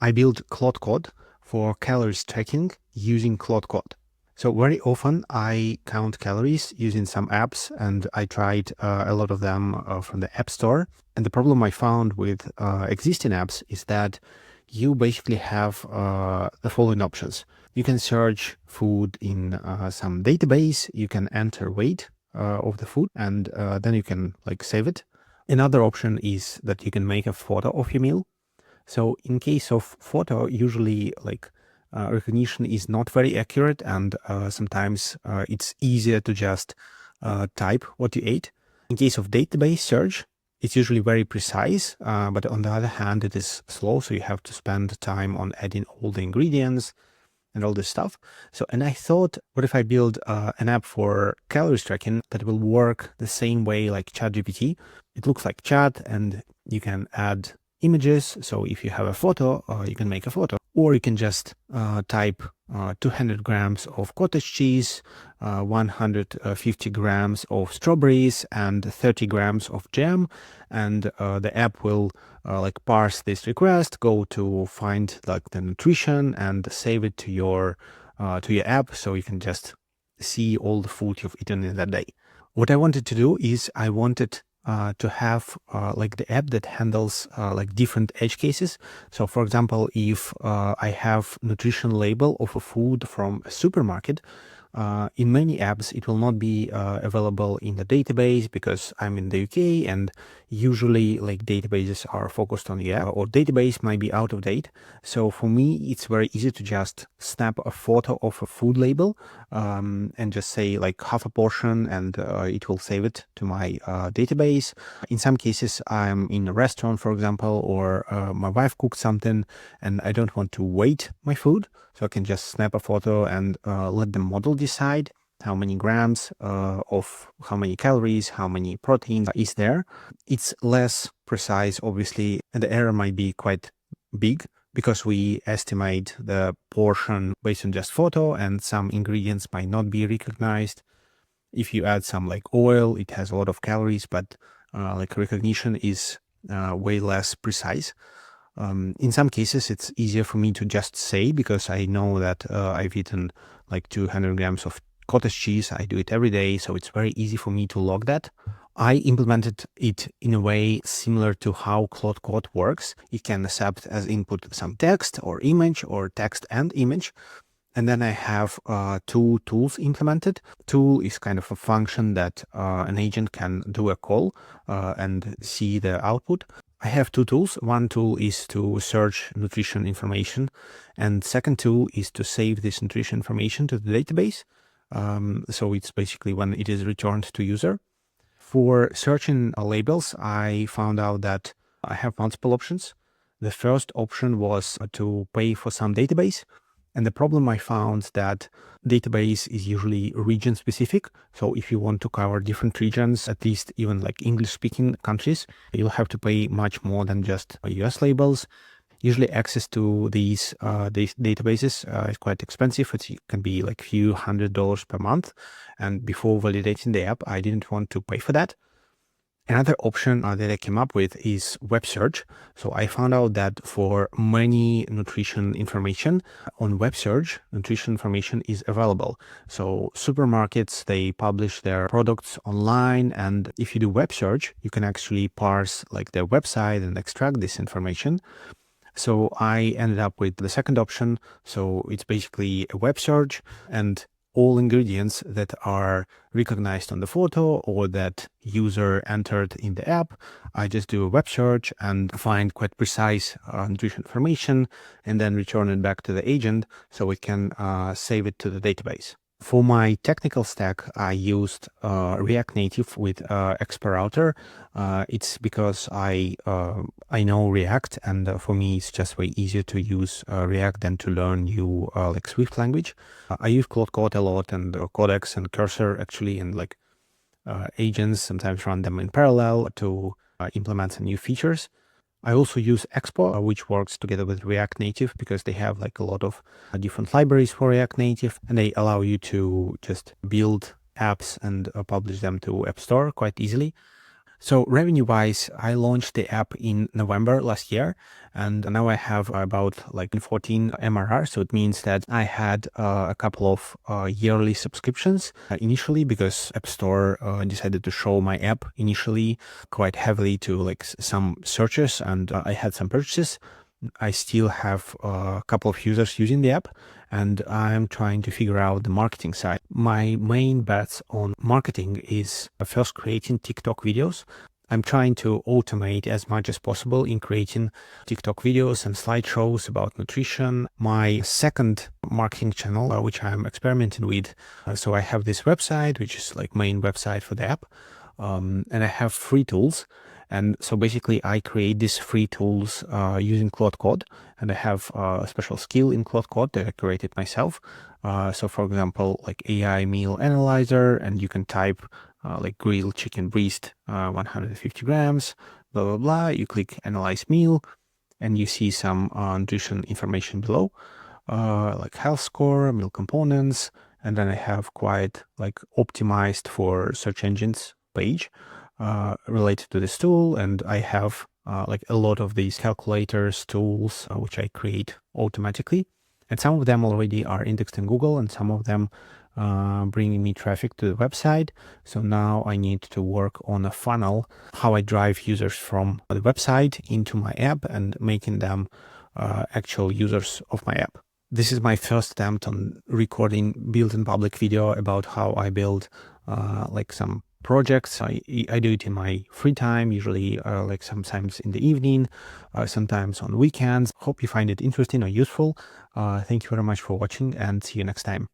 I built Claude Code for calories tracking using Claude Code. So very often I count calories using some apps, and I tried a lot of them from the App Store. And the problem I found with existing apps is that you basically have the following options. You can search food in some database, you can enter weight of the food, and then you can save it. Another option is that you can make a photo of your meal. So in case of photo, usually recognition is not very accurate, and sometimes it's easier to just type what you ate. In case of database search, it's usually very precise, but on the other hand, it is slow, so you have to spend time on adding all the ingredients and all this stuff. So, and I thought, what if I build an app for calories tracking that will work the same way like ChatGPT? It looks like chat, and you can add images. So if you have a photo, you can make a photo, or you can just type 200 grams of cottage cheese, 150 grams of strawberries, and 30 grams of jam. And the app will parse this request, go to find the nutrition and save it to your app, so you can just see all the food you've eaten in that day. What I wanted to do is I wanted to have the app that handles different edge cases. So for example, if I have nutrition label of a food from a supermarket, in many apps it will not be available in the database because I'm in the UK, and usually databases are focused on the app, or database might be out of date. So for me, it's very easy to just snap a photo of a food label and just say half a portion, and it will save it to my database. In some cases, I'm in a restaurant, for example, or my wife cooked something and I don't want to weight my food, so I can just snap a photo and let the model decide how many grams of how many calories, how many protein is there. It's less precise, obviously, and the error might be quite big because we estimate the portion based on just photo, and some ingredients might not be recognized. If you add some oil, it has a lot of calories, but recognition is way less precise. In some cases, it's easier for me to just say, because I know that I've eaten 200 grams of cottage cheese. I do it every day, so it's very easy for me to log that. I implemented it in a way similar to how Claude Code works. You can accept as input some text or image, or text and image. And then I have two tools implemented. Tool is kind of a function that an agent can do a call and see the output. I have two tools. One tool is to search nutrition information, and second tool is to save this nutrition information to the database. So it's basically when it is returned to user. For searching labels, I found out that I have multiple options. The first option was to pay for some database. And the problem I found that database is usually region specific. So if you want to cover different regions, at least even English speaking countries, you'll have to pay much more than just US labels. Usually access to these databases is quite expensive. It can be a few $100s per month. And before validating the app, I didn't want to pay for that. Another option that I came up with is web search. So I found out that for many nutrition information on web search, nutrition information is available. So supermarkets, they publish their products online, and if you do web search, you can actually parse their website and extract this information. So I ended up with the second option. So it's basically a web search, and all ingredients that are recognized on the photo or that user entered in the app, I just do a web search and find quite precise nutrition information, and then return it back to the agent so we can save it to the database. For my technical stack, I used React Native with Expo Router. It's because I know React, and for me, it's just way easier to use React than to learn new Swift language. I use Claude Code a lot, and Codex and Cursor actually, and agents sometimes run them in parallel to implement some new features. I also use Expo, which works together with React Native, because they have a lot of different libraries for React Native, and they allow you to just build apps and publish them to App Store quite easily. So revenue-wise, I launched the app in November last year, and now I have about like 14 MRR. So it means that I had a couple of yearly subscriptions initially, because App Store decided to show my app initially quite heavily to like some searches, and I had some purchases. I still have a couple of users using the app, and I'm trying to figure out the marketing side. My main bets on marketing is first creating TikTok videos. I'm trying to automate as much as possible in creating TikTok videos and slideshows about nutrition. My second marketing channel, which I'm experimenting with, so I have this website, which is like main website for the app, and I have free tools. And so basically I create these free tools using Claude Code, and I have a special skill in Claude Code that I created myself. So for example, like AI meal analyzer, and you can type like grilled chicken breast, 150 grams, blah, blah, blah. You click analyze meal, and you see some nutrition information below, like health score, meal components, and then I have quite like optimized for search engines page related to this tool. And I have like a lot of these calculators, tools, which I create automatically. And some of them already are indexed in Google, and some of them bringing me traffic to the website. So now I need to work on a funnel, how I drive users from the website into my app and making them actual users of my app. This is my first attempt on recording build in public video about how I build like some projects. I do it in my free time, usually like sometimes in the evening, sometimes on weekends. Hope you find it interesting or useful. Thank you very much for watching, and see you next time.